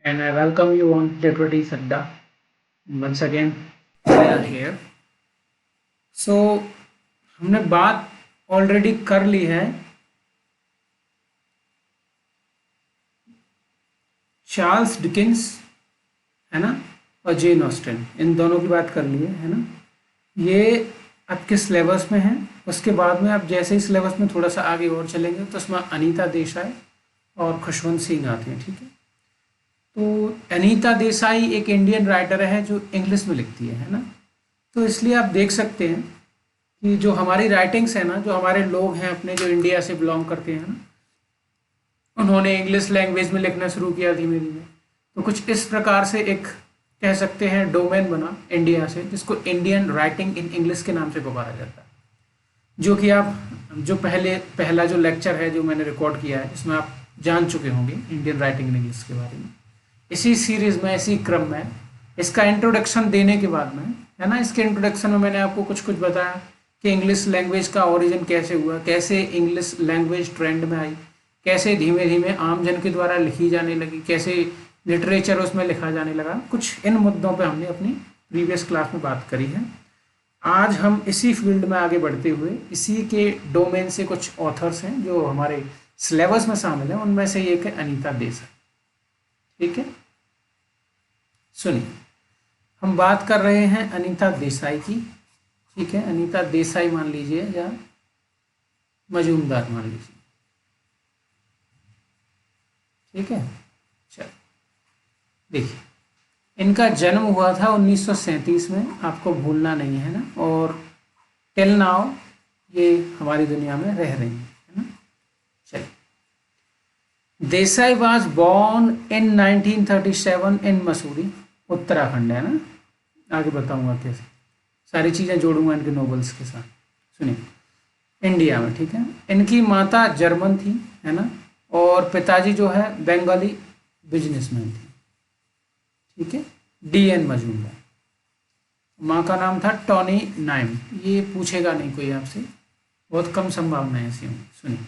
and I welcome you on Literary Sadda. Once again, we are here. So, हमने बात already कर ली है Charles Dickens, है ना, और जेन ऑस्टन, इन दोनों की बात कर ली है ना। ये आपके सिलेबस में है। उसके बाद में आप जैसे ही सिलेबस में थोड़ा सा आगे और चलेंगे तो उसमें अनीता देसाई और खुशवंत सिंह आते हैं, ठीक है। तो अनीता देसाई एक इंडियन राइटर है जो इंग्लिश में लिखती है ना। तो इसलिए आप देख सकते हैं कि जो हमारी राइटिंग्स है ना, जो हमारे लोग हैं अपने जो इंडिया से बिलोंग करते हैं ना, उन्होंने इंग्लिश लैंग्वेज में लिखना शुरू किया धीमे धीमे। तो कुछ इस प्रकार से एक कह सकते हैं डोमेन बना इंडिया से, जिसको इंडियन राइटिंग इन इंग्लिश के नाम से पुकारा जाता है। जो कि आप जो पहला जो लेक्चर है जो मैंने रिकॉर्ड किया है, इसमें आप जान चुके होंगे इंडियन राइटिंग इन इंग्लिश के बारे में। इसी सीरीज में, इसी क्रम में इसका इंट्रोडक्शन देने के बाद में, है ना, इसके इंट्रोडक्शन में मैंने आपको कुछ कुछ बताया कि इंग्लिश लैंग्वेज का ओरिजिन कैसे हुआ, कैसे इंग्लिश लैंग्वेज ट्रेंड में आई, कैसे धीमे धीमे आम जन के द्वारा लिखी जाने लगी, कैसे लिटरेचर उसमें लिखा जाने लगा। कुछ इन मुद्दों पे हमने अपनी प्रीवियस क्लास में बात करी है। आज हम इसी फील्ड में आगे बढ़ते हुए इसी के डोमेन से कुछ ऑथर्स हैं जो हमारे सिलेबस में शामिल हैं, उनमें से एक है अनीता देसाई, ठीक है। सुनिए, हम बात कर रहे हैं अनीता देसाई की, ठीक है। अनीता देसाई मान लीजिए या मजूमदार मान लीजिए, ठीक है। चलो देखिए, इनका जन्म हुआ था 1937 में, आपको भूलना नहीं है ना। और टिल नाउ ये हमारी दुनिया में रह रही है ना। चलिए, देसाई वाज बॉर्न इन 1937 इन मसूरी, उत्तराखंड, है ना। आगे बताऊंगा कैसे, सारी चीज़ें जोड़ूंगा इनके नॉवेल्स के साथ। सुनिए, इंडिया में, ठीक है। इनकी माता जर्मन थी, है ना, और पिताजी जो है बंगाली बिजनेसमैन थे, ठीक है, डीएन मजूमदार। माँ का नाम था टॉनी नाइम। ये पूछेगा नहीं कोई आपसे, बहुत कम संभावना है ऐसी। सुनिए,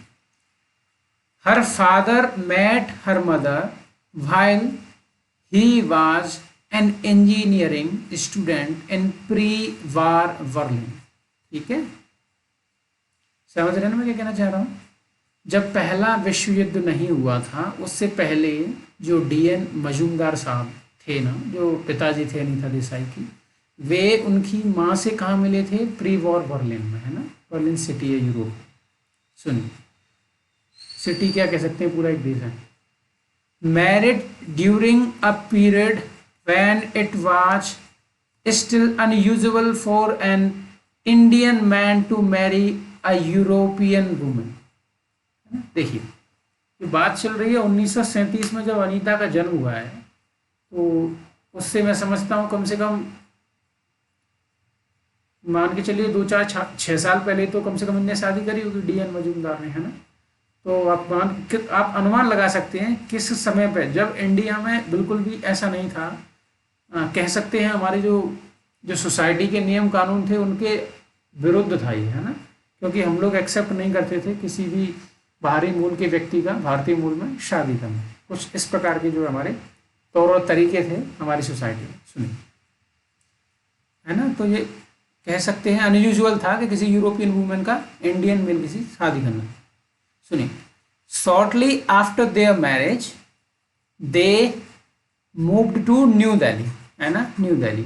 her father met her mother while he was an engineering student in pre-war Berlin, ठीक है। समझ रहे हैं ना मैं क्या कहना चाह रहा हूँ। जब पहला विश्व युद्ध नहीं हुआ था, उससे पहले जो डीएन मजूमदार साहब थे ना, जो पिताजी थे अनीता देसाई की, वे उनकी माँ से कहाँ मिले थे? प्री वॉर बर्लिन में, है ना। बर्लिन सिटी है यूरोप। सुनिए, सिटी क्या कह सकते हैं, पूरा एक देश है। Married during a period when it was still unusual for an Indian man to marry a European woman. देखिए, ये बात चल रही है 1937 में, जब अनीता का जन्म हुआ है। तो उससे मैं समझता हूँ कम से कम मान के चलिए 2-4-6 साल पहले तो कम से कम इनने शादी करी होगी डीएन मजूमदार ने, है ना। तो आप अनुमान लगा सकते हैं किस समय पे, जब इंडिया में बिल्कुल भी ऐसा नहीं था। कह सकते हैं हमारे जो जो सोसाइटी के नियम कानून थे उनके विरुद्ध था ये, है ना। क्योंकि हम लोग एक्सेप्ट नहीं करते थे किसी भी बाहरी मूल के व्यक्ति का भारतीय मूल में शादी करना। कुछ इस प्रकार के जो हमारे तौर और तरीके थे हमारी सोसाइटी में, सुनिए, है ना। तो ये कह सकते हैं अनयूजुअल था कि किसी यूरोपियन वुमेन का इंडियन मेल किसी शादी करना। सुनिए, shortly after their marriage they moved to New Delhi, है ना, New Delhi,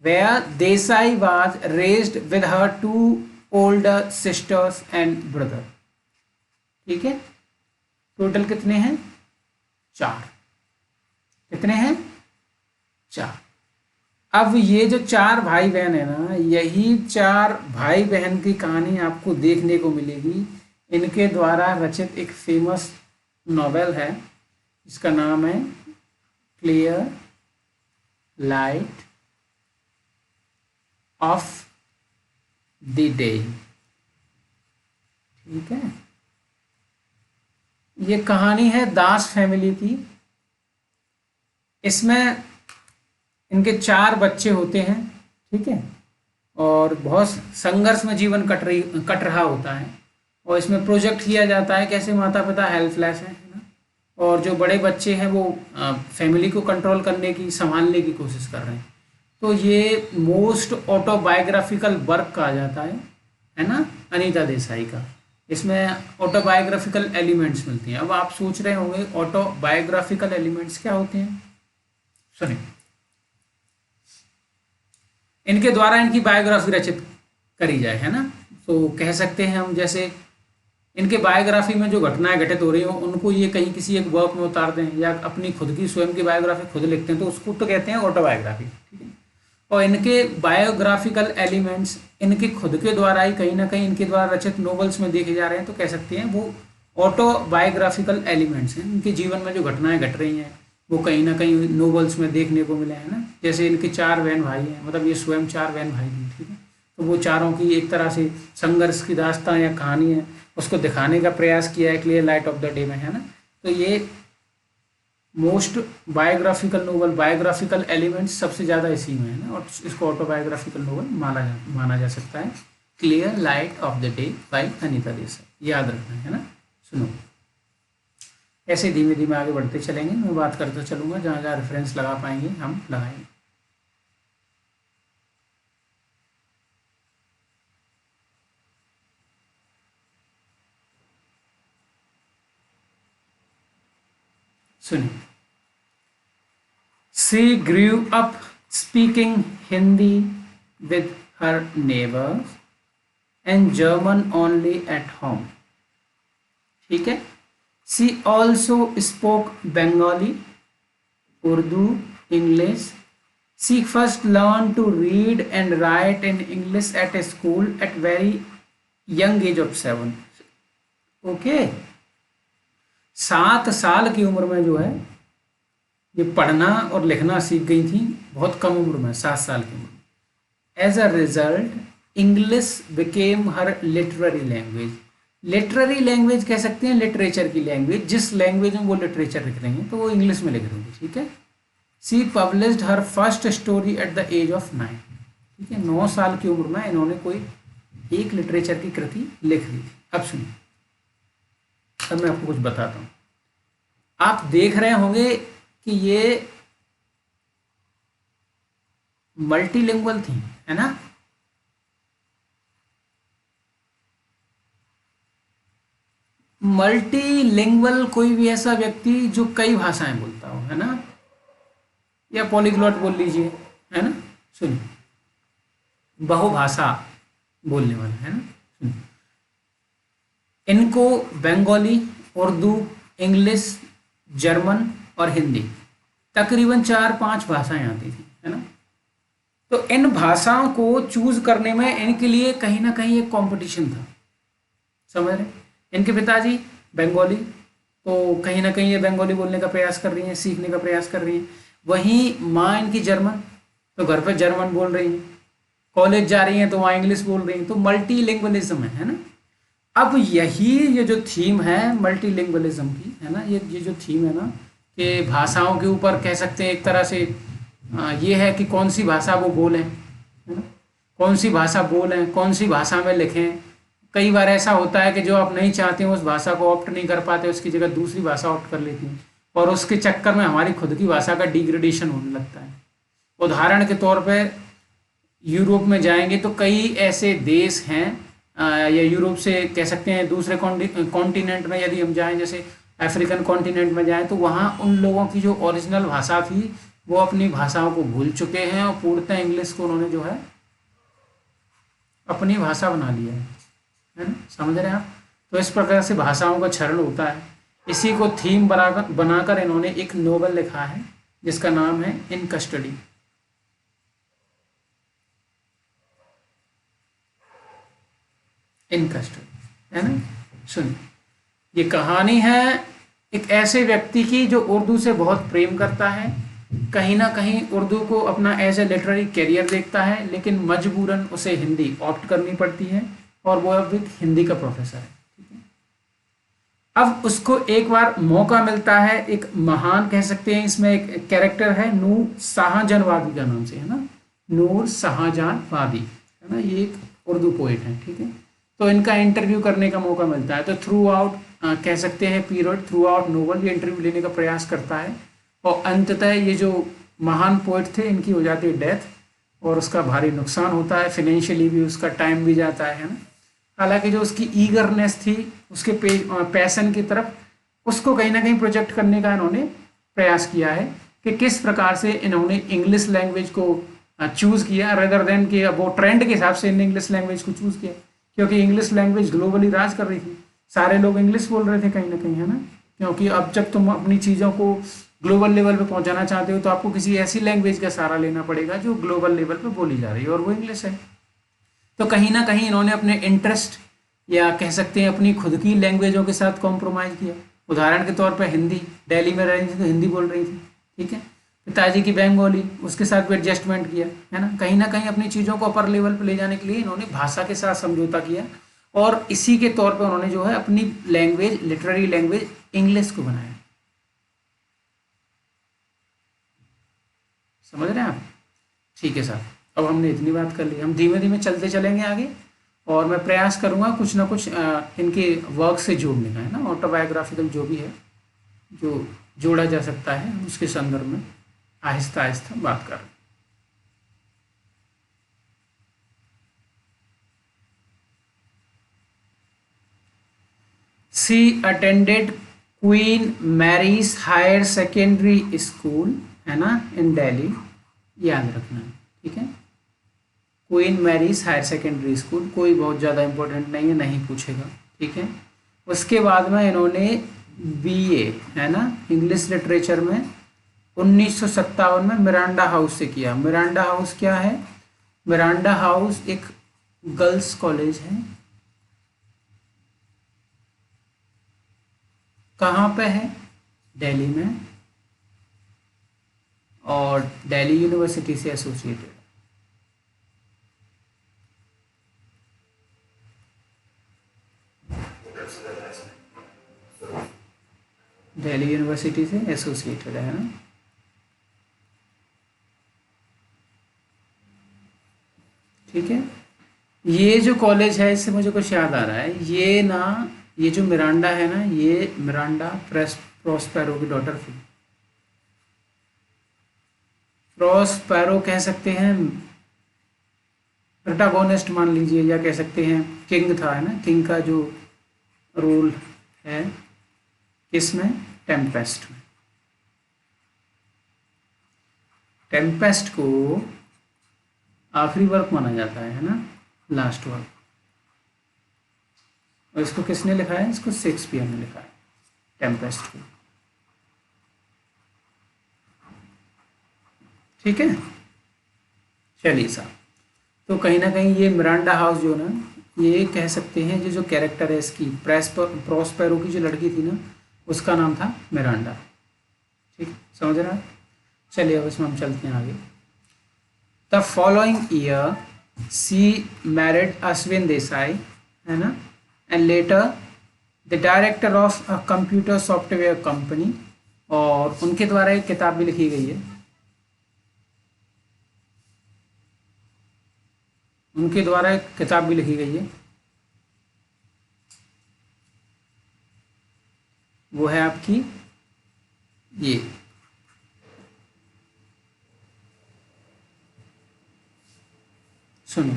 where Desai was raised with her 2 older sisters and brother, ठीक है। टोटल कितने हैं? 4। कितने हैं? 4। अब ये जो 4 भाई बहन है ना, यही 4 भाई बहन की कहानी आपको देखने को मिलेगी इनके द्वारा रचित एक फेमस नॉवेल है, जिसका नाम है clear light of the day, ठीक है। ये कहानी है दास फैमिली की। इसमें इनके 4 बच्चे होते हैं, ठीक है, और बहुत संघर्ष में जीवन कट रहा होता है। और इसमें प्रोजेक्ट किया जाता है कैसे माता पिता हेल्पलेस हैं, है ना, और जो बड़े बच्चे हैं वो फैमिली को कंट्रोल करने की, संभालने की कोशिश कर रहे हैं। तो ये मोस्ट ऑटोबायोग्राफिकल वर्क कहा जाता है ना, अनीता देसाई का। इसमें ऑटोबायोग्राफिकल एलिमेंट्स मिलती हैं। अब आप सोच रहे होंगे ऑटोबायोग्राफिकल एलिमेंट्स क्या होते हैं। सुनिए, इनके द्वारा इनकी बायोग्राफी रचित करी जाए, है ना। तो कह सकते हैं हम, जैसे इनके बायोग्राफी में जो घटनाएं घटित हो रही हो उनको ये कहीं किसी एक वर्क में उतार दें, या अपनी खुद की स्वयं की बायोग्राफी खुद लिखते हैं, तो उसको तो कहते हैं ऑटोबायोग्राफी, ठीक है। और इनके बायोग्राफिकल एलिमेंट्स इनके खुद के द्वारा ही कहीं ना कहीं इनके द्वारा रचित नॉवेल्स में देखे जा रहे हैं, तो कह सकते हैं वो ऑटोबायोग्राफिकल एलिमेंट्स हैं। इनके जीवन में जो घटनाएं घट रही हैं वो कहीं ना कहीं नॉवेल्स में देखने को मिले हैं ना। जैसे इनके 4 बहन भाई हैं, मतलब ये स्वयं 4 बहन भाई हैं, ठीक है। तो वो चारों की एक तरह से संघर्ष की दास्तां या कहानी है, उसको दिखाने का प्रयास किया है clear light of the day में, है ना। तो ये most biographical novel, biographical elements सबसे ज़्यादा इसी में है ना, और इसको ऑटोबायोग्राफिकल नोवेल माना जा सकता है। Clear light of the day by Anita Desai, याद रखना है ना। सुनो, ऐसे धीमे धीमे आगे बढ़ते चलेंगे, मैं बात करते चलूँगा, जहाँ जहाँ रेफरेंस लगा पाएंगे हम लगाएंगे। सुनिए, she grew up speaking Hindi with her neighbors and German only at home, ठीक है। She also spoke Bengali, Urdu, English. She first learned to read and write in English at a school at very young age of 7. Okay, 7 साल की उम्र में जो है ये पढ़ना और लिखना सीख गई थी, बहुत कम उम्र में, 7 साल की उम्र। As a result English became her literary language. Literary language कह सकते हैं लिटरेचर की लैंग्वेज, जिस लैंग्वेज में वो लिटरेचर लिख रही हैं तो वो इंग्लिश में लिख रही है, ठीक है। She published her first story at the age of 9, ठीक है। 9 साल की उम्र में इन्होंने कोई एक लिटरेचर की कृति लिख ली थी। अब सुनिए, अब मैं आपको कुछ बताता हूँ। आप देख रहे होंगे कि ये मल्टीलिंगुअल थी, है ना। मल्टीलिंगुअल कोई भी ऐसा व्यक्ति जो कई भाषाएं बोलता हो, है ना, या पॉलीग्लॉट बोल लीजिए, है ना। सुनिए, बहुभाषा बोलने वाला, है ना। सुनिए, इनको बंगाली, उर्दू, इंग्लिश, जर्मन और हिंदी तकरीबन 4-5 भाषाएं आती थी, है ना। तो इन भाषाओं को चूज करने में इनके लिए कहीं ना कहीं एक कंपटीशन था, समझ रहे। इनके पिताजी बंगाली, तो कहीं ना कहीं ये बंगाली बोलने का प्रयास कर रही हैं, सीखने का प्रयास कर रही हैं। वहीं माँ इनकी जर्मन, तो घर पर जर्मन बोल रही हैं। कॉलेज जा रही हैं तो वहाँ इंग्लिश बोल रही हैं। तो मल्टीलिंगुअलिज्म है ना। अब यही ये जो थीम है मल्टीलिंगुअलिज्म की, है ना, ये जो थीम है ना, कि भाषाओं के ऊपर कह सकते हैं एक तरह से ये है कि कौन सी भाषा वो बोलें, है ना, कौन सी भाषा बोलें, कौन सी भाषा में लिखें। कई बार ऐसा होता है कि जो आप नहीं चाहते हैं उस भाषा को ऑप्ट नहीं कर पाते, उसकी जगह दूसरी भाषा ऑप्ट कर लेती हैं, और उसके चक्कर में हमारी खुद की भाषा का डिग्रेडेशन होने लगता है। उदाहरण के तौर पर यूरोप में जाएंगे तो कई ऐसे देश हैं, या यूरोप से कह सकते हैं दूसरे कॉन्टिनेंट में यदि हम जाएं, जैसे अफ्रीकन कॉन्टिनेंट में जाएं, तो वहाँ उन लोगों की जो ओरिजिनल भाषा थी वो अपनी भाषाओं को भूल चुके हैं, और पूर्णतः इंग्लिश को उन्होंने जो है अपनी भाषा बना लिया है ना। समझ रहे हैं आप। तो इस प्रकार से भाषाओं का क्षरण होता है। इसी को थीम बनाकर इन्होंने एक नोवेल लिखा है जिसका नाम है इन कस्टडी। इन कस्टडी, है ना। सुनिए, ये कहानी है एक ऐसे व्यक्ति की जो उर्दू से बहुत प्रेम करता है, कहीं ना कहीं उर्दू को अपना एज ए लिटरेरी कैरियर देखता है, लेकिन मजबूरन उसे हिंदी ऑप्ट करनी पड़ती है, और वो अब एक हिंदी का प्रोफेसर है, ठीक है। अब उसको एक बार मौका मिलता है, एक महान कह सकते हैं, इसमें एक कैरेक्टर है नूर शाहजहां वादी का नाम से, है ना, नूर शाहजहां वादी, है ना, ये एक उर्दू पोएट है, ठीक है। तो इनका इंटरव्यू करने का मौका मिलता है। तो थ्रू आउट कह सकते हैं पीरियड थ्रू आउट नोवेल ये इंटरव्यू लेने का प्रयास करता है, और अंततः ये जो महान पोइट थे इनकी हो जाती है डेथ, और उसका भारी नुकसान होता है, फिनेंशियली भी उसका टाइम भी जाता है ना। हालांकि जो उसकी ईगरनेस थी उसके पैशन की तरफ, उसको कहीं ना कहीं प्रोजेक्ट करने का इन्होंने प्रयास किया है कि किस प्रकार से इन्होंने इंग्लिश लैंग्वेज को चूज़ किया रेदर देन कि वो ट्रेंड के हिसाब से इन्होंने इंग्लिश लैंग्वेज को चूज़ किया, क्योंकि इंग्लिश लैंग्वेज ग्लोबली राज कर रही थी, सारे लोग इंग्लिश बोल रहे थे कहीं ना कहीं, है ना। क्योंकि अब जब तुम अपनी चीज़ों को ग्लोबल लेवल पे पहुंचाना चाहते हो तो आपको किसी ऐसी लैंग्वेज का सहारा लेना पड़ेगा जो ग्लोबल लेवल पे बोली जा रही है, और वो इंग्लिश है। तो कहीं ना कहीं इन्होंने अपने इंटरेस्ट या कह सकते हैं अपनी खुद की लैंग्वेजों के साथ कॉम्प्रोमाइज़ किया। उदाहरण के तौर पर हिंदी, दिल्ली में रह रही थी तो हिंदी बोल रही थी, ठीक है। पिताजी की बंगाली, उसके साथ भी एडजस्टमेंट किया, है ना कहीं अपनी चीज़ों को अपर लेवल पर ले जाने के लिए इन्होंने भाषा के साथ समझौता किया, और इसी के तौर पर उन्होंने जो है अपनी लैंग्वेज, लिटरेरी लैंग्वेज इंग्लिश को बनाया। समझ रहे हैं आप? ठीक है सर, अब हमने इतनी बात कर ली, हम धीमे धीमे चलते चलेंगे आगे, और मैं प्रयास करूंगा कुछ ना कुछ इनके वर्क से जोड़ने का, है ना, ऑटोबायोग्राफिकल जो भी है जो जोड़ा जा सकता है उसके संदर्भ में आहिस्ता आहिस्ता बात कर। She attended Queen Mary's higher secondary school, है ना, इन दिल्ली, याद रखना, ठीक है। Queen Mary's higher secondary school, कोई बहुत ज़्यादा इंपॉर्टेंट नहीं है, नहीं पूछेगा, ठीक है। उसके बाद में इन्होंने बीए, है ना, इंग्लिश लिटरेचर में 1957 में मिरांडा हाउस से किया। मिरांडा हाउस क्या है? मिरांडा हाउस एक गर्ल्स कॉलेज है। कहाँ पे है? दिल्ली में, और दिल्ली यूनिवर्सिटी से एसोसिएटेड। दिल्ली यूनिवर्सिटी से एसोसिएटेड है ना। ठीक है, ये जो कॉलेज है इससे मुझे कुछ याद आ रहा है, ये ना, ये जो मिरांडा है ना, ये मिरांडा प्रॉस्पेरो की डॉटर थी। प्रॉस्पेरो कह सकते हैं प्रोटागोनिस्ट मान लीजिए, या कह सकते हैं किंग था, है ना, किंग का जो रोल है किसमें? टेम्पेस्ट में। टेम्पेस्ट को आखिरी वर्क माना जाता है ना, लास्ट वर्क, और इसको किसने लिखा है? इसको शेक्सपियर ने लिखा है, टेम्पेस्ट को, ठीक है। चलिए साहब, तो कहीं ना कहीं ये मिरांडा हाउस जो ना, ये कह सकते हैं जो कैरेक्टर है इसकी, प्रॉस्पेरो की जो लड़की थी ना, उसका नाम था मिरांडा, ठीक, समझ रहा है। चलिए अब इसमें हम चलते हैं आगे। The following year she married Ashwin Desai, है ना, and later the director of a computer software company, और उनके द्वारा एक किताब भी लिखी गई है, उनके द्वारा एक किताब भी लिखी गई है, वो है आपकी ये, सुनो,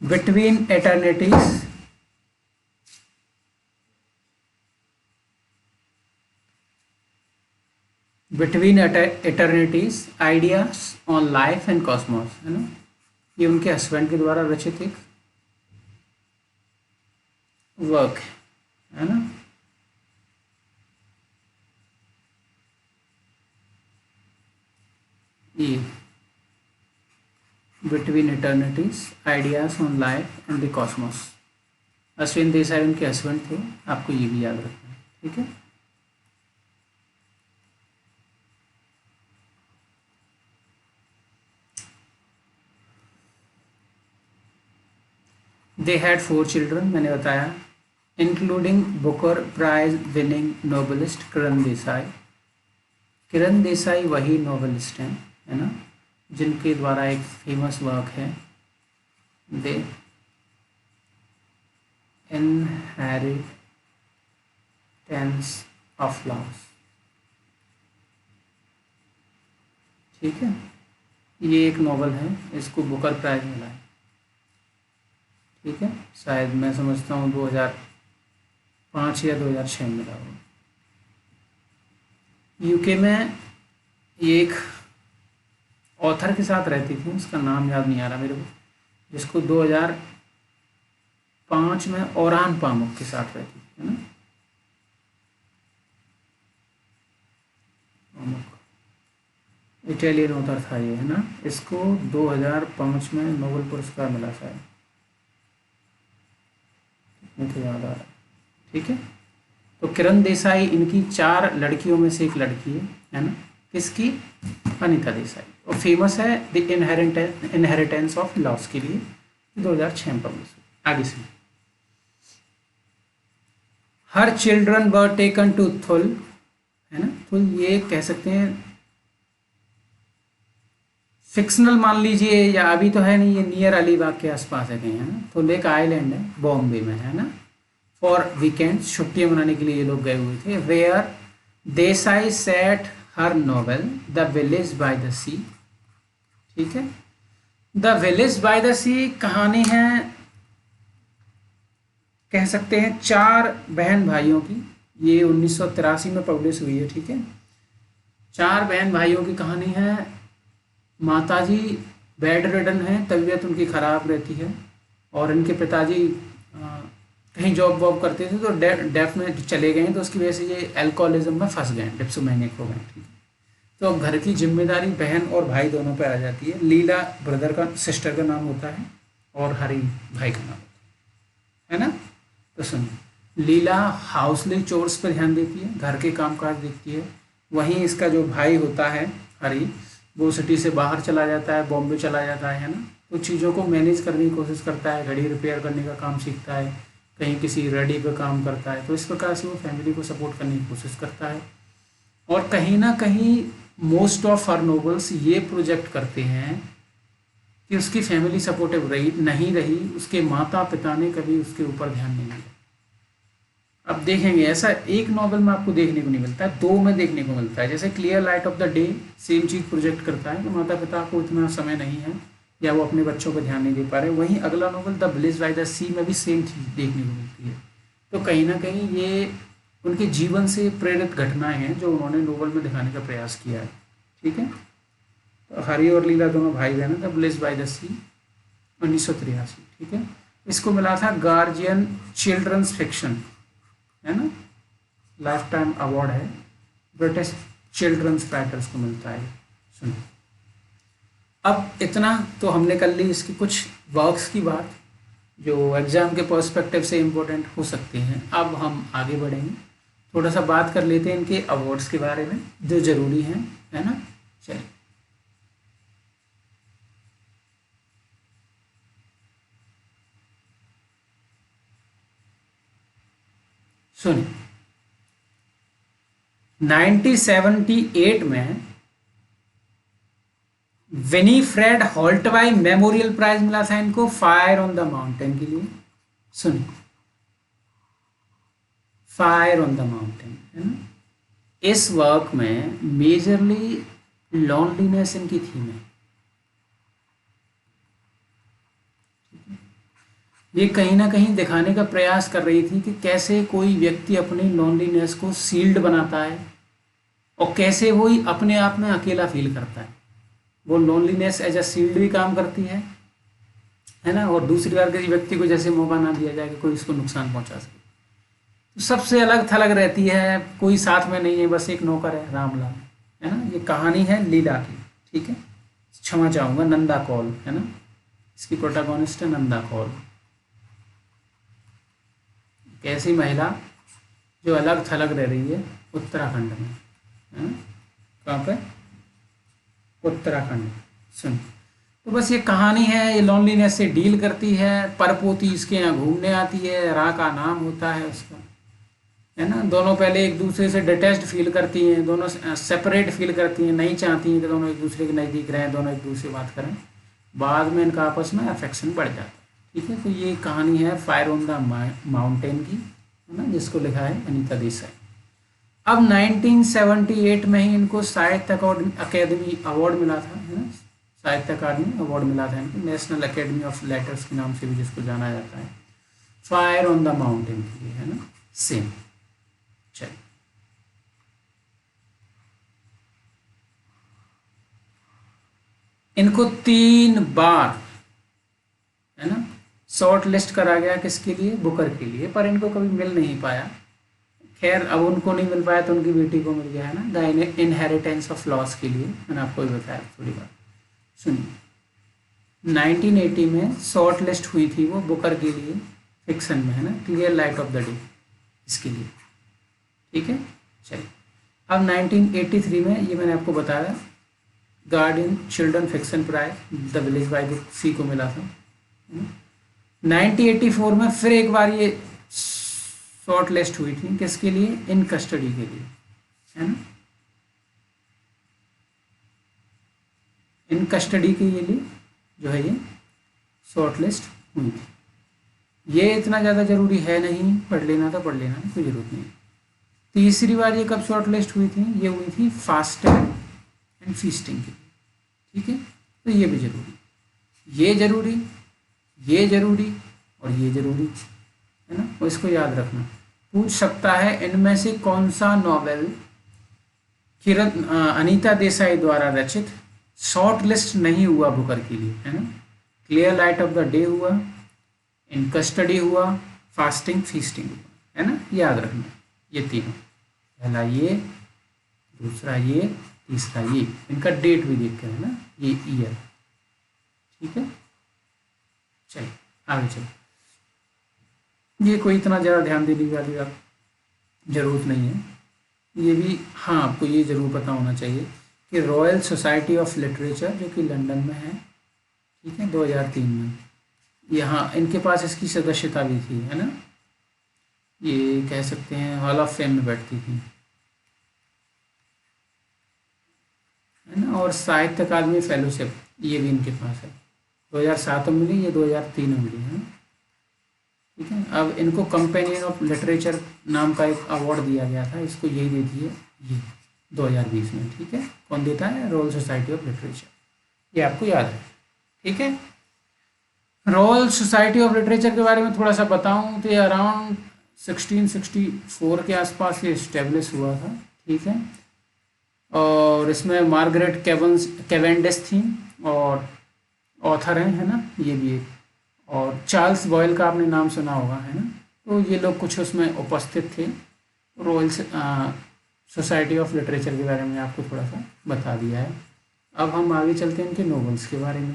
between eternities, between eternities ideas on life and cosmos, है ना, ये उनके हस्बैंड के द्वारा रचित एक वर्क है ना। ये between eternities ideas on life and the Cosmos, Ashwin Desai उनके हस्बैंड थे, आपको ये भी याद रखना है, ठीक है। दे हैड 4 चिल्ड्रन, मैंने बताया, including Booker prize winning Nobelist Kiran Desai. Kiran Desai वही नोबलिस्ट हैं, है ना, जिनके द्वारा एक फेमस वर्क है दे इनहेरिट ऑफ फ्लावर्स। ठीक है, ये एक नॉवल है, इसको बुकर प्राइज मिला है। ठीक है, शायद मैं समझता हूँ 2005 या 2006 में मिला होगा। यूके में ये एक ऑथर के साथ रहती थी, उसका नाम याद नहीं आ रहा मेरे को, जिसको 2005 में ओरान पामुक के साथ रहती थी, है ना। इटालियन ऑथर था ये, है ना। इसको 2005 में नोबेल पुरस्कार मिला शायद, मुझे याद आ रहा है। ठीक है, तो किरण देसाई इनकी 4 लड़कियों में से एक लड़की है ना। किसकी? अनीता देसाई। और फेमस है द इनहेरिटेंस ऑफ लॉस के लिए, 2006 में पब्लिश हुई। आगे से her children were taken to Thul, है ना। थुल ये कह सकते हैं फिक्शनल मान लीजिए, या अभी तो है नहीं, ये नियर अलीबाग के आसपास है कहीं, है ना। थुल एक आइलैंड है बॉम्बे में, है ना। फॉर वीकेंड्स, छुट्टियां मनाने के लिए ये लोग गए हुए थे। Where Desai set her novel the village by the sea. ठीक है, the village by the sea कहानी है, कह सकते हैं 4 बहन भाइयों की। ये 1983 में पब्लिश हुई है। ठीक है, 4 बहन भाइयों की कहानी है। माताजी बेड रिडन है, तबीयत उनकी ख़राब रहती है, और इनके पिताजी कहीं जॉब वॉब करते थे, तो डेफ में चले गए, तो उसकी वजह से ये अल्कोहलिज्म में फंस गए, डिप्सोमैनिक हो गए। ठीक है, तो अब घर की जिम्मेदारी बहन और भाई दोनों पे आ जाती है। लीला ब्रदर का, सिस्टर का नाम होता है, और हरी भाई का नाम होता है ना। तो सुनिए, लीला हाउसली चोर्स पर ध्यान देती है, घर के कामकाज देखती है। वहीं इसका जो भाई होता है हरी, वो सिटी से बाहर चला जाता है, बॉम्बे चला जाता है ना। तो चीज़ों को मैनेज करने की कोशिश करता है, घड़ी रिपेयर करने का काम सीखता है, कहीं किसी रेडी पे काम करता है। तो इस प्रकार से वो फैमिली को सपोर्ट करने की कोशिश करता है। और कहीं ना कहीं मोस्ट ऑफ हर नोवेल्स ये प्रोजेक्ट करते हैं कि उसकी फैमिली सपोर्टिव नहीं रही, उसके माता पिता ने कभी उसके ऊपर ध्यान नहीं दिया। अब देखेंगे, ऐसा एक नॉवल में आपको देखने को नहीं मिलता है, 2 में देखने को मिलता है। जैसे clear light of the day same cheese project करता है कि माता पिता को इतना समय नहीं है, या वो अपने बच्चों पर ध्यान नहीं दे पा रहे। वहीं अगला novel the village by the sea में भी सेम चीज़ देखने को मिलती है। तो कहीं ना कहीं ये उनके जीवन से प्रेरित घटनाएं हैं जो उन्होंने नोवेल में दिखाने का प्रयास किया है। ठीक है, तो हरी और लीला दोनों भाई बहन हैं। द विलेज बाय द सी 1983। ठीक है, इसको मिला था गार्जियन चिल्ड्रंस फिक्शन, है ना, लाइफ टाइम अवार्ड है, ब्रिटिश चिल्ड्रंस राइटर्स को मिलता है। सुनिए, अब इतना तो हमने कर ली इसकी कुछ वर्क्स की बात जो एग्ज़ाम के पर्सपेक्टिव से इम्पोर्टेंट हो सकते हैं। अब हम आगे बढ़ेंगे, थोड़ा सा बात कर लेते हैं इनके अवार्ड्स के बारे में जो ज़रूरी हैं, है ना। चलिए, सुनिए, 1978 में विनीफ्रेड हॉल्टवाई मेमोरियल प्राइज मिला था इनको फायर ऑन द माउंटेन के लिए। सुनिए, फायर ऑन द माउंटेन, है ना। इस वर्क में मेजरली लॉनलीनेस इनकी थीम है। ये कहीं ना कहीं दिखाने का प्रयास कर रही थी कि कैसे कोई व्यक्ति अपनी लॉनलीनेस को सील्ड बनाता है, और कैसे वो ही अपने आप में अकेला फील करता है। वो लोनलीनेस एज अ सील्ड भी काम करती है ना। और दूसरी बार किसी व्यक्ति को जैसे मौका ना दिया जाए कि कोई उसको नुकसान पहुंचा सके, तो सबसे अलग थलग रहती है, कोई साथ में नहीं है, बस एक नौकर है रामलाल, है ना। ये कहानी है लीला की। ठीक है, क्षमा चाहूँगा, नंदा कौल, है ना, इसकी प्रोटैगनिस्ट है नंदा कौल। एक ऐसी महिला जो अलग थलग रह रही है उत्तराखंड में, है ना। कहाँ पे? उत्तराखंड। सुन, तो बस ये कहानी है, ये लॉनलीनेस से डील करती है। परपोती इसके यहाँ घूमने आती है, रा का नाम होता है उसका, है ना। दोनों पहले एक दूसरे से डिटैच्ड फील करती हैं, दोनों सेपरेट फील करती हैं, नहीं चाहती हैं कि दोनों एक दूसरे के नज़दीक रहें, दोनों एक दूसरे से बात करें। बाद में इनका आपस में अफेक्शन बढ़ जाता है। ठीक है, तो ये कहानी है फायर ऑन द माउंटेन की, है ना, जिसको लिखा है अनीता देसाई। अब 1978 में ही इनको साहित्य अकेडमी अवार्ड मिला था, है ना, साहित्य अकादमी अवार्ड मिला था इनको, नेशनल अकेडमी ऑफ लेटर्स के नाम से भी जिसको जाना जाता है, फायर ऑन द माउंटेन के लिए, है ना, सेम। चलिए इनको 3 बार, है ना, शॉर्ट लिस्ट करा गया, किसके लिए, बुकर के लिए, पर इनको कभी मिल नहीं पाया। खैर अब उनको नहीं मिल पाया तो उनकी बेटी को मिल गया, है ना, द इनहेरिटेंस ऑफ लॉस के लिए, मैंने आपको भी बताया थोड़ी बात। सुनिए 1980 में शॉर्ट लिस्ट हुई थी वो बुकर के लिए, फिक्शन में, है ना, clear light of the day, इसके लिए, ठीक है। चलिए अब 1983 में ये मैंने आपको बताया Guardian children fiction prize the village by book sea को मिला था। 1984 में फिर एक बार ये शॉर्ट लिस्ट हुई थी, किसके लिए, इन कस्टडी के लिए, है ना, इन कस्टडी के लिए जो है ये शॉर्ट लिस्ट हुई थी। ये इतना ज़्यादा ज़रूरी है नहीं, पढ़ लेना तो पढ़ लेना, कोई ज़रूरत नहीं। तीसरी बार ये कब शॉर्ट लिस्ट हुई थी, ये हुई थी फास्टिंग एंड फीस्टिंग के लिए, ठीक है। तो ये भी जरूरी, ये जरूरी, ये जरूरी और ये जरूरी, है ना, और इसको याद रखना। पूछ सकता है इनमें से कौन सा नॉवेल किरण अनीता देसाई द्वारा रचित शॉर्ट लिस्ट नहीं हुआ बुकर के लिए, है ना, clear light of the day हुआ, इन कस्टडी हुआ, फास्टिंग फीस्टिंग हुआ, है ना, याद रखना ये तीनों, पहला ये, दूसरा ये, तीसरा ये, इनका डेट भी देख कर, है ना, ये ईयर, ठीक है। चलिए आगे चलिए, ये कोई इतना ज़्यादा ध्यान देने वाली आप ज़रूरत नहीं है। ये भी हाँ आपको ये ज़रूर पता होना चाहिए कि रॉयल सोसाइटी ऑफ लिटरेचर जो कि लंदन में है, ठीक है, 2003 में, यहाँ इनके पास इसकी सदस्यता भी थी, है ना, ये कह सकते हैं हॉल ऑफ फेम में बैठती थी, है ना, और साहित्य अकादमी फेलोशिप ये भी इनके पास है, 2007 में मिली, ये 2003 में मिली, है ना, ठीक है। अब इनको कंपेनियन ऑफ लिटरेचर नाम का एक अवार्ड दिया गया था, इसको यही देती है ये 2020 में, ठीक है। कौन देता है, रॉयल सोसाइटी ऑफ लिटरेचर, ये आपको याद है, ठीक है। रॉयल सोसाइटी ऑफ लिटरेचर के बारे में थोड़ा सा बताऊं तो ये अराउंड 1664 के आसपास ये इस्टेब्लिश हुआ था, ठीक है। और इसमें मार्गरेट कैवेंडिश थी और ऑथर हैं, है ना, ये भी एक, और चार्ल्स बॉयल का आपने नाम सुना होगा, है ना, तो ये लोग कुछ उसमें उपस्थित थे। रॉयल सोसाइटी ऑफ लिटरेचर के बारे में आपको थोड़ा सा बता दिया है। अब हम आगे चलते हैं इनके नॉवेल्स के बारे में,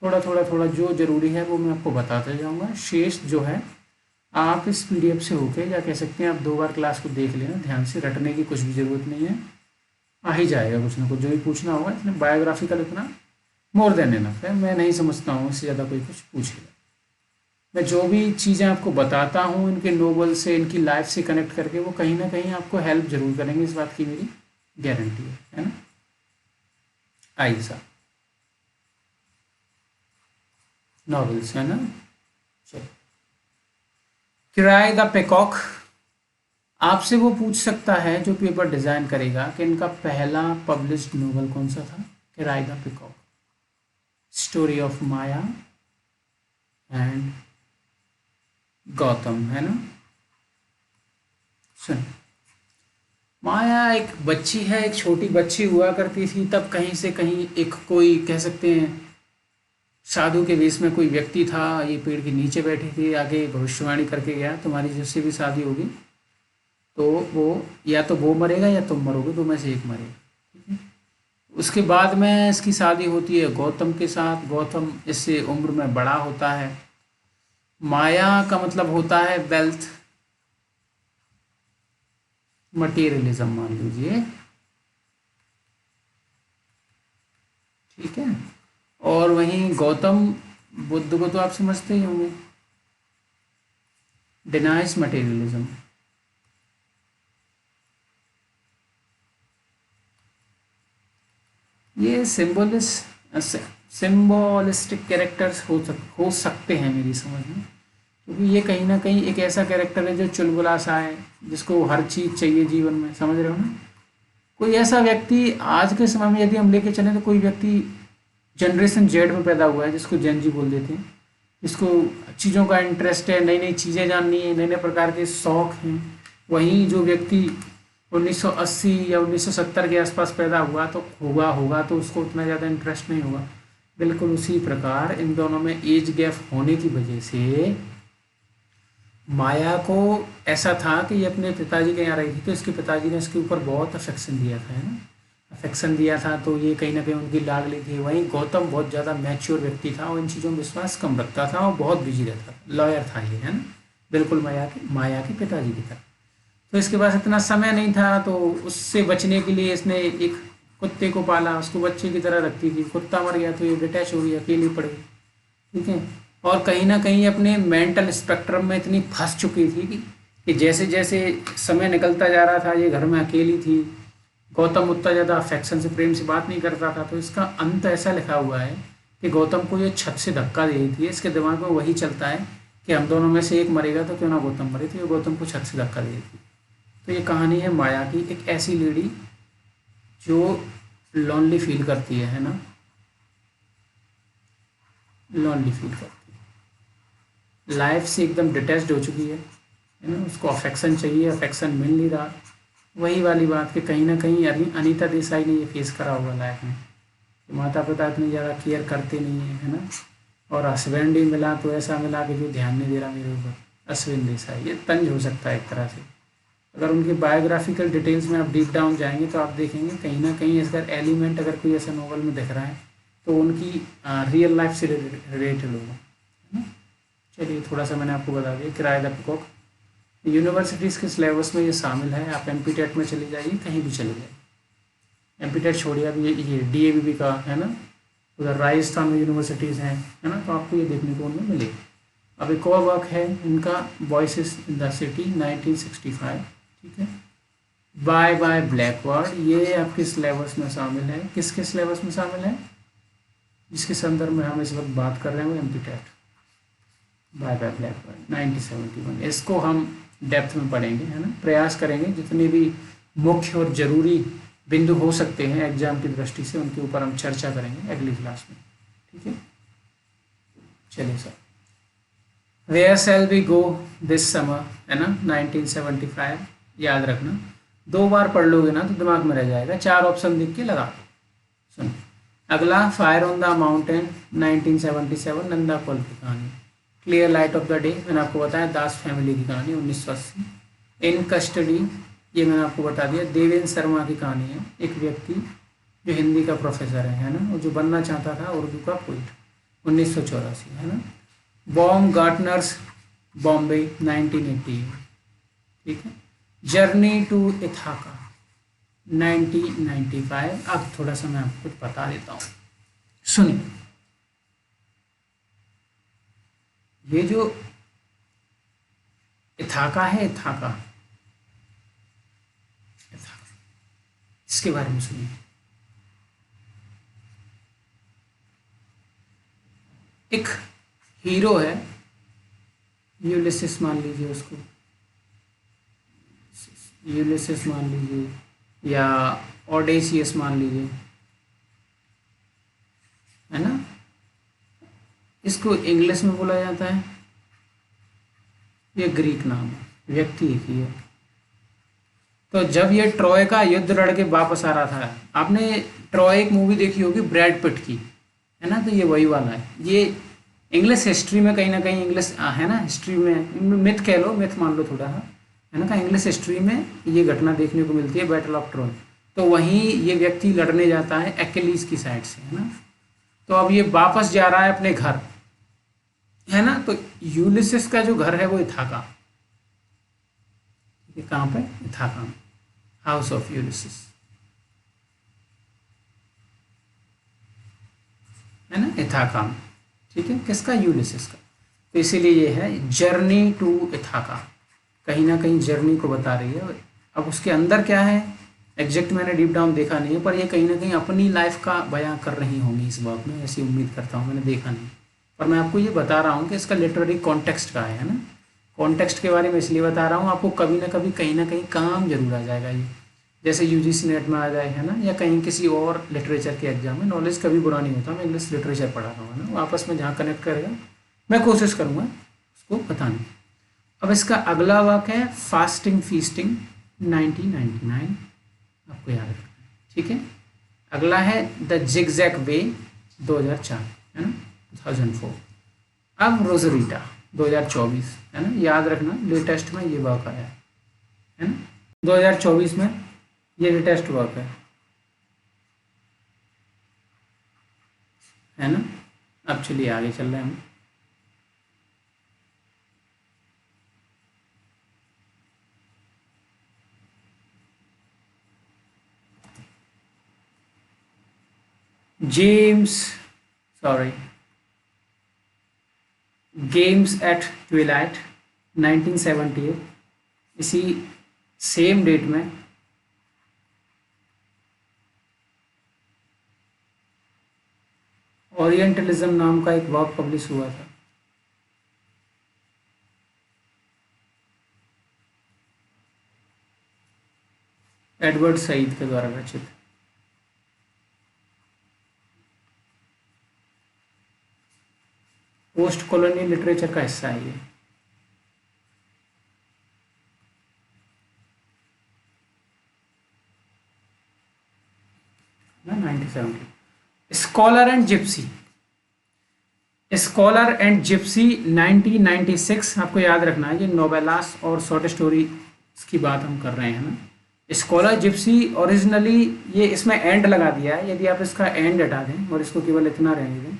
थोड़ा जो ज़रूरी है वो मैं आपको बताते जाऊँगा, शेष जो है आप इस PDF से होके, या कह सकते हैं आप 2 बार क्लास को देख लेना ध्यान से, रटने की कुछ भी ज़रूरत नहीं है, आ ही जाएगा कुछ ना कुछ, जो भी पूछना होगा। इसमें बायोग्राफिकल इतना मोर देन इनफ है, मैं नहीं समझता हूँ इससे ज़्यादा कोई कुछ पूछेगा। मैं जो भी चीज़ें आपको बताता हूँ इनके नोवेल से, इनकी लाइफ से कनेक्ट करके, वो कहीं ना कहीं आपको हेल्प जरूर करेंगे, इस बात की मेरी गारंटी है ना। आइए साहब, नॉवेल्स, है ना, चलो। किराए द पेकॉक, आपसे वो पूछ सकता है जो पेपर डिज़ाइन करेगा कि इनका पहला पब्लिश्ड नोवेल कौन सा था, किराए the peacock, story of Maya and Gautam, है ना। सुन, माया एक बच्ची है, एक छोटी बच्ची हुआ करती थी, तब कहीं से कहीं एक कोई कह सकते हैं साधु के वेश में कोई व्यक्ति था, ये पेड़ के नीचे बैठी थी, आगे भविष्यवाणी करके गया तुम्हारी जिससे भी शादी होगी तो वो या तो वो मरेगा या तुम मरोगे, दो में से एक मरेगा, ठीक है। उसके बाद में इसकी शादी होती है गौतम के साथ, गौतम इससे उम्र में बड़ा होता है। माया का मतलब होता है वेल्थ, मटेरियलिज्म मान लीजिए, ठीक है। और वहीं गौतम बुद्ध को तो आप समझते ही होंगे, डिनाइज मटेरियलिज्म। ये सिंबोलिस्टिक कैरेक्टर्स हो सकते हैं मेरी समझ में, क्योंकि ये कहीं ना कहीं एक ऐसा कैरेक्टर है जो चुलबुला सा है, जिसको हर चीज़ चाहिए जीवन में, समझ रहे हो ना। कोई ऐसा व्यक्ति आज के समय में यदि हम लेके चलें तो कोई व्यक्ति जनरेशन जेड में पैदा हुआ है, जिसको जेन जी बोल देते हैं, जिसको चीज़ों का इंटरेस्ट है, नई नई चीज़ें जाननी है, नए नए प्रकार के शौक हैं। वहीं जो व्यक्ति 1980 या 1970 के आसपास पैदा हुआ तो होगा तो उसको उतना ज़्यादा इंटरेस्ट नहीं होगा। बिल्कुल उसी प्रकार इन दोनों में एज गैप होने की वजह से माया को ऐसा था कि ये अपने पिताजी के यहाँ रही थी, तो इसके पिताजी ने इसके ऊपर बहुत अफेक्शन दिया था, है ना। अफेक्शन दिया था तो ये कहीं ना कहीं उनकी लाडली थी। वहीं गौतम बहुत ज़्यादा मैच्योर व्यक्ति था और इन चीज़ों में विश्वास कम रखता था और बहुत बिजी रहता था, लॉयर था ये, है ना, बिल्कुल माया के पिताजी की तरह। तो इसके पास इतना समय नहीं था, तो उससे बचने के लिए इसने एक कुत्ते को पाला, उसको बच्चे की तरह रखती थी। कुत्ता मर गया तो ये डिटैच हो गई, अकेली पड़ गई, ठीक है। और कहीं ना कहीं अपने मेंटल स्पेक्ट्रम में इतनी फंस चुकी थी कि जैसे जैसे समय निकलता जा रहा था, ये घर में अकेली थी। गौतम उतना ज़्यादा अफेक्शन से, प्रेम से बात नहीं करता था, तो इसका अंत ऐसा लिखा हुआ है कि गौतम को ये छत से धक्का दे रही थी। इसके दिमाग में वही चलता है कि हम दोनों में से एक मरेगा तो क्यों ना गौतम मरे, तो ये गौतम को छत से धक्का दे रही थी। तो ये कहानी है माया की, एक ऐसी लेडी जो लॉनली फील करती है ना, लॉनली फील करती है, लाइफ से एकदम डिटैच्ड हो चुकी है ना। उसको अफेक्शन चाहिए, अफेक्शन मिल नहीं रहा। वही वाली बात कि कहीं ना कहीं अनीता देसाई ने ये फेस करा हुआ लाइफ में कि माता पिता इतनी ज़्यादा केयर करते नहीं है ना। और हस्बैंड ही मिला तो ऐसा मिला कि जो ध्यान नहीं दे रहा मेरे ऊपर, अश्विन देसाई। ये तंज हो सकता है एक तरह से। अगर उनकी बायोग्राफिकल डिटेल्स में आप डीप डाउन जाएंगे तो आप देखेंगे कहीं ना कहीं इसका एलिमेंट अगर कोई ऐसा नॉवल में दिख रहा है तो उनकी रियल लाइफ से रिलेटेड होगा, है ना। चलिए थोड़ा सा मैंने आपको बता दिया। किराए द पिकॉक यूनिवर्सिटीज़ के सिलेबस में ये शामिल है। आप एमपीटेट में चले जाइए, कहीं भी चले जाइए। एमपीटेट छोड़िए, अब ये डीएवीपी का है ना, उधर राजस्थान में यूनिवर्सिटीज़ हैं, है ना, तो आपको ये देखने को उनमें मिलेगा। अब एक और वर्क है इनका, वॉइसेस इन द सिटी 1965, ठीक है। बाय बाय ब्लैकवर्ड, ये आपके सिलेबस में शामिल है। किसके सिलेबस में शामिल है? जिसके संदर्भ में हम इस वक्त बात कर रहे हैं वो एमपीटेट। बाय बाय ब्लैकवर्ड 1971, इसको हम डेप्थ में पढ़ेंगे, है ना। प्रयास करेंगे जितने भी मुख्य और जरूरी बिंदु हो सकते हैं एग्जाम की दृष्टि से, उनके ऊपर हम चर्चा करेंगे अगली क्लास में, ठीक है। चलिए sir, where shall we go this summer, है ना, 1975, याद रखना। 2 बार पढ़ लोगे ना तो दिमाग में रह जाएगा। 4 ऑप्शन देख के लगा दो। सुनो अगला, fire on the mountain 1977, Nanda Kaul की कहानी। Clear light of the day, मैंने आपको बताया दास फैमिली की कहानी 1980। इन कस्टडी, ये मैंने आपको बता दिया, देवेंद्र शर्मा की कहानी है। एक व्यक्ति जो हिंदी का प्रोफेसर है ना, और जो बनना चाहता था उर्दू का पोइट, 1984, है ना। बॉम गार्टनर्स बॉम्बे 1988, ठीक है। Journey to Ithaca 1995। अब थोड़ा सा मैं आपको कुछ बता देता हूँ, सुनिए। ये जो इथाका है, इथाका इसके बारे में सुनिए। एक हीरो है, यूलिसिस मान लीजिए उसको, यूलिसिस मान लीजिए या ओडेसियस मान लीजिए, है ना। इसको इंग्लिश में बोला जाता है, ये ग्रीक नाम है, व्यक्ति एक ही है। तो जब ये ट्रॉय का युद्ध लड़ के वापस आ रहा था, आपने ट्रॉय एक मूवी देखी होगी ब्रैड पिट की, है ना, तो ये वही वाला है। ये इंग्लिश हिस्ट्री में कहीं ना कहीं, इंग्लिश है ना, हिस्ट्री में मिथ कह लो, मिथ मान लो थोड़ा, है ना, कहीं इंग्लिश हिस्ट्री में ये घटना देखने को मिलती है, बैटल ऑफ ट्रॉय। तो वहीं ये व्यक्ति लड़ने जाता है एक्किलीज की साइड से, है ना। तो अब ये वापस जा रहा है अपने घर, है ना। तो यूलिसिस का जो घर है वो इथाका, ये कहाँ पे? इथाका, हाउस ऑफ यूलिसिस, है ना, इथाका में, ठीक है। किसका? यूलिसिस का। तो इसीलिए ये है जर्नी टू इथाका, कहीं ना कहीं जर्नी को बता रही है। अब उसके अंदर क्या है एग्जैक्ट मैंने डीप डाउन देखा नहीं है, पर ये कहीं ना कहीं अपनी लाइफ का बयां कर रही होंगी इस बात में, ऐसी उम्मीद करता हूँ, मैंने देखा नहीं। और मैं आपको ये बता रहा हूँ कि इसका लिटरेरी कॉन्टेक्स्ट का है ना। कॉन्टेक्स्ट के बारे में इसलिए बता रहा हूँ, आपको कभी ना कभी कहीं ना कहीं काम जरूर आ जाएगा ये, जैसे यूजीसी नेट में आ जाए है ना, या कहीं किसी और लिटरेचर के एग्जाम में। नॉलेज कभी बुरा नहीं होता, मैं इंग्लिश लिटरेचर पढ़ा रहा हूँ ना, वो आपस में जहाँ कनेक्ट करेगा मैं कोशिश करूँगा उसको बताने की। अब इसका अगला वाक्य है फास्टिंग फीस्टिंग 1999, आपको याद रखना है, ठीक है। अगला है द जिगजैग वे 2004 है ना, 2004। अब रोजरीटा 2024 है ना, याद रखना लेटेस्ट में ये वर्क आया है ना, 2024 में ये लेटेस्ट वर्क है ना। अब चलिए आगे चल रहे हैं हम। गेम्स एट ट्विलाइट 1978, इसी सेम डेट में ओरिएंटलिज्म नाम का एक वर्क पब्लिश हुआ था। एडवर्ड सईद के द्वारा रचित। पोस्ट कॉलोनियल लिटरेचर का हिस्सा है ये। ना 1970। स्कॉलर एंड जिप्सी 1996, आपको याद रखना है, ये नोवेलास और शॉर्ट स्टोरी की बात हम कर रहे हैं ना। स्कॉलर जिप्सी ओरिजिनली ये इसमें एंड लगा दिया है, यदि आप इसका एंड हटा दें और इसको केवल इतना रहने दें,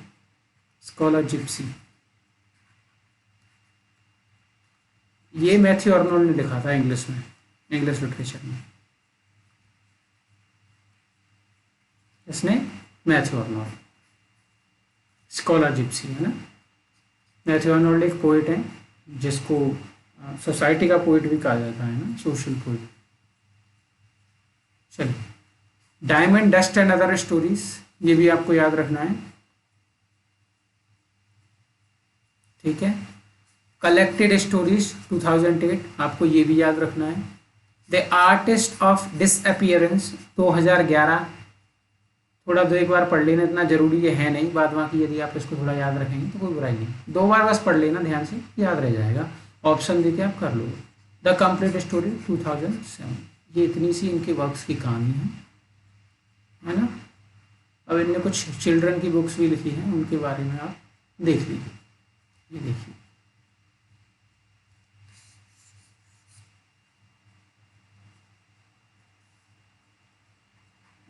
स्कॉलर जिप्सी, ये मैथ्यू अर्नोल्ड ने लिखा था इंग्लिश में, इंग्लिश लिटरेचर में। इसने मैथ्यू अर्नोल्ड, स्कॉलर जिप्सी है ना। मैथ्यू अर्नोल्ड एक पोइट है जिसको सोसाइटी का पोइट भी कहा जाता है ना, सोशल पोइट। चलिए, diamond dust and other stories, ये भी आपको याद रखना है, ठीक है। कलेक्टेड स्टोरीज 2008, आपको ये भी याद रखना है। द आर्टिस्ट ऑफ डिसअपियरेंस 2011, थोड़ा दो एक बार पढ़ लेना, इतना जरूरी ये है नहीं, बाद बाकी यदि आप इसको थोड़ा याद रखेंगे तो कोई बुराई नहीं, 2 बार बस पढ़ लेना, ध्यान से याद रह जाएगा, ऑप्शन देके आप कर लोगे। द कंप्लीट स्टोरी 2007, ये इतनी सी इनके वर्क्स की कहानी है ना। अब इनने कुछ चिल्ड्रन की बुक्स भी लिखी हैं, उनके बारे में आप देख लीजिए, ये देखिए।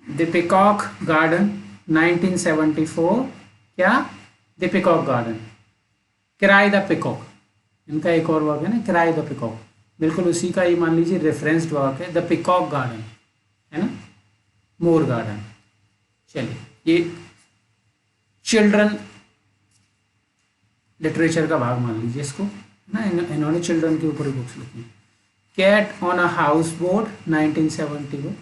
द पिकॉक गार्डन 1974, क्या, द पिकॉक गार्डन, किराए द पिकॉक, इनका एक और वर्क है ना, किराए द पिकॉक, बिल्कुल उसी का ये मान लीजिए रेफरेंस्ड वर्क है, द पिकॉक गार्डन है ना, मोर गार्डन। चलिए, ये चिल्ड्रन लिटरेचर का भाग मान लीजिए इसको ना, इन्होंने चिल्ड्रन के ऊपर बुक्स लिखी। Cat on a houseboat 1976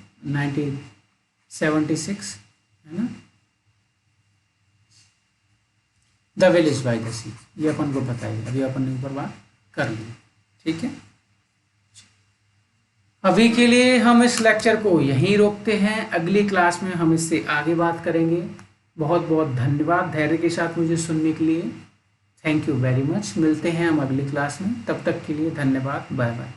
है ना। The village by the sea, ये अपन को पता है, अभी अपन ने ऊपर बात कर ली, ठीक है। अभी के लिए हम इस लेक्चर को यहीं रोकते हैं, अगली क्लास में हम इससे आगे बात करेंगे। बहुत बहुत धन्यवाद धैर्य के साथ मुझे सुनने के लिए, थैंक यू वेरी मच। मिलते हैं हम अगली क्लास में, तब तक के लिए धन्यवाद, बाय बाय।